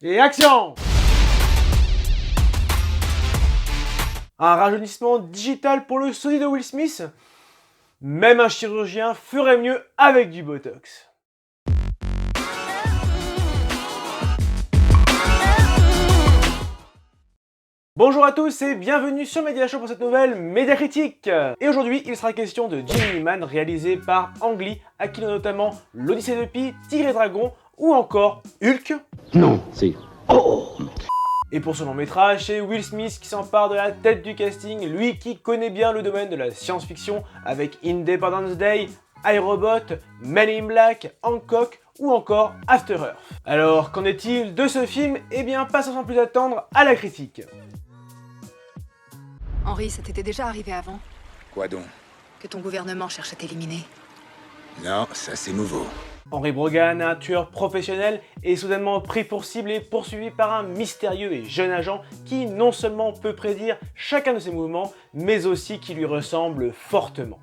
Et action! Un rajeunissement digital pour le sosie de Will Smith? Même un chirurgien ferait mieux avec du Botox. Bonjour à tous et bienvenue sur Media Show pour cette nouvelle Média Critique. Et aujourd'hui, il sera question de Gemini Man réalisé par Ang Lee, à qui l'on notamment l'Odyssée de Pi, Tigre et Dragon ou encore Hulk. Non, c'est... Et pour ce long métrage, c'est Will Smith qui s'empare de la tête du casting, lui qui connaît bien le domaine de la science-fiction avec Independence Day, iRobot, Men in Black, Hancock ou encore After Earth. Alors, qu'en est-il de ce film? Eh bien, passons sans plus attendre à la critique. Henri, ça t'était déjà arrivé avant? Quoi donc? Que ton gouvernement cherche à t'éliminer? Non, ça c'est nouveau. Henry Brogan, un tueur professionnel, est soudainement pris pour cible et poursuivi par un mystérieux et jeune agent qui non seulement peut prédire chacun de ses mouvements, mais aussi qui lui ressemble fortement.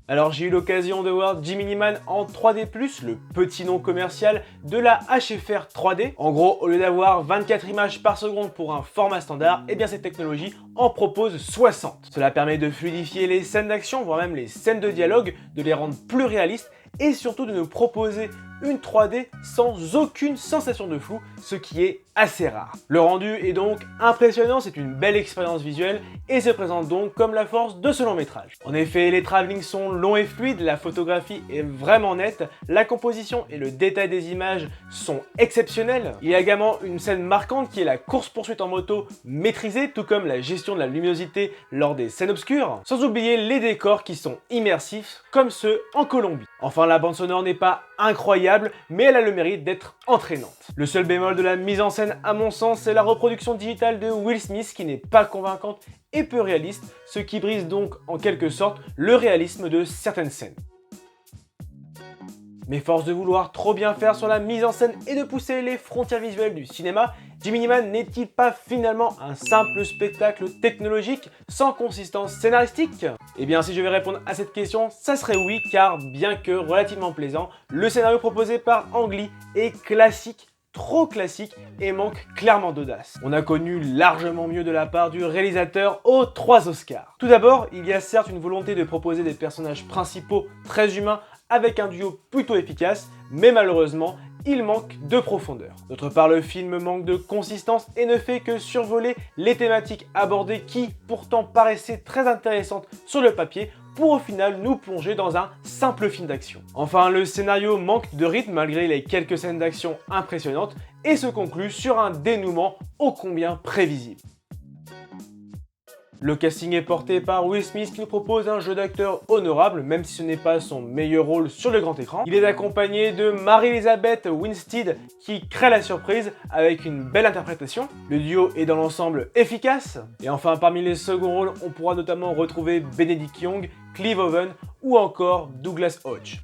Alors j'ai eu l'occasion de voir Gemini Man en 3D+, le petit nom commercial de la HFR 3D. En gros, au lieu d'avoir 24 images par seconde pour un format standard, eh bien cette technologie en propose 60. Cela permet de fluidifier les scènes d'action, voire même les scènes de dialogue, de les rendre plus réalistes et surtout de nous proposer une 3D sans aucune sensation de flou, ce qui est assez rare. Le rendu est donc impressionnant, c'est une belle expérience visuelle et se présente donc comme la force de ce long métrage. En effet, les travelling sont longs et fluides, la photographie est vraiment nette, la composition et le détail des images sont exceptionnels. Il y a également une scène marquante qui est la course-poursuite en moto maîtrisée, tout comme la gestion de la luminosité lors des scènes obscures, sans oublier les décors qui sont immersifs, comme ceux en Colombie. Enfin, la bande sonore n'est pas incroyable, mais elle a le mérite d'être entraînante. Le seul bémol de la mise en scène, à mon sens, c'est la reproduction digitale de Will Smith qui n'est pas convaincante et peu réaliste, ce qui brise donc en quelque sorte le réalisme de certaines scènes. Mais force de vouloir trop bien faire sur la mise en scène et de pousser les frontières visuelles du cinéma, Gemini Man n'est-il pas finalement un simple spectacle technologique sans consistance scénaristique? Eh bien si je vais répondre à cette question, ça serait oui, car bien que relativement plaisant, le scénario proposé par Ang Lee est classique, trop classique et manque clairement d'audace. On a connu largement mieux de la part du réalisateur aux 3 Oscars. Tout d'abord, il y a certes une volonté de proposer des personnages principaux très humains avec un duo plutôt efficace, mais malheureusement, il manque de profondeur. D'autre part, le film manque de consistance et ne fait que survoler les thématiques abordées qui, pourtant, paraissaient très intéressantes sur le papier, pour au final nous plonger dans un simple film d'action. Enfin, le scénario manque de rythme malgré les quelques scènes d'action impressionnantes et se conclut sur un dénouement ô combien prévisible. Le casting est porté par Will Smith qui nous propose un jeu d'acteur honorable, même si ce n'est pas son meilleur rôle sur le grand écran. Il est accompagné de Mary-Elizabeth Winstead qui crée la surprise avec une belle interprétation. Le duo est dans l'ensemble efficace. Et enfin, parmi les seconds rôles, on pourra notamment retrouver Benedict Young, Clive Owen ou encore Douglas Hodge.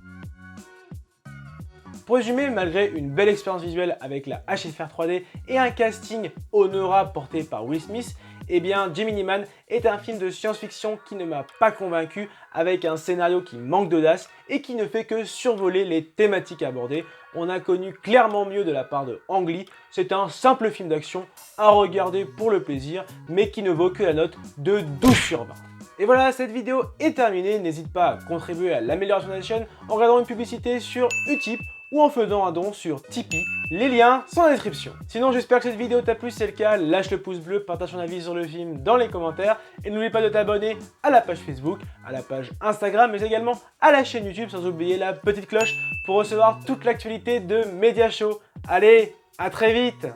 Pour résumer, malgré une belle expérience visuelle avec la HFR 3D et un casting honorable porté par Will Smith, eh bien Gemini Man est un film de science-fiction qui ne m'a pas convaincu, avec un scénario qui manque d'audace et qui ne fait que survoler les thématiques abordées. On a connu clairement mieux de la part de Ang Lee, c'est un simple film d'action à regarder pour le plaisir, mais qui ne vaut que la note de 12 sur 20. Et voilà, cette vidéo est terminée, n'hésite pas à contribuer à l'amélioration de la chaîne en regardant une publicité sur Utip ou en faisant un don sur Tipeee, les liens sont dans la description. Sinon, j'espère que cette vidéo t'a plu, si c'est le cas, lâche le pouce bleu, partage ton avis sur le film dans les commentaires et n'oublie pas de t'abonner à la page Facebook, à la page Instagram, mais également à la chaîne YouTube, sans oublier la petite cloche pour recevoir toute l'actualité de Media Show. Allez, à très vite!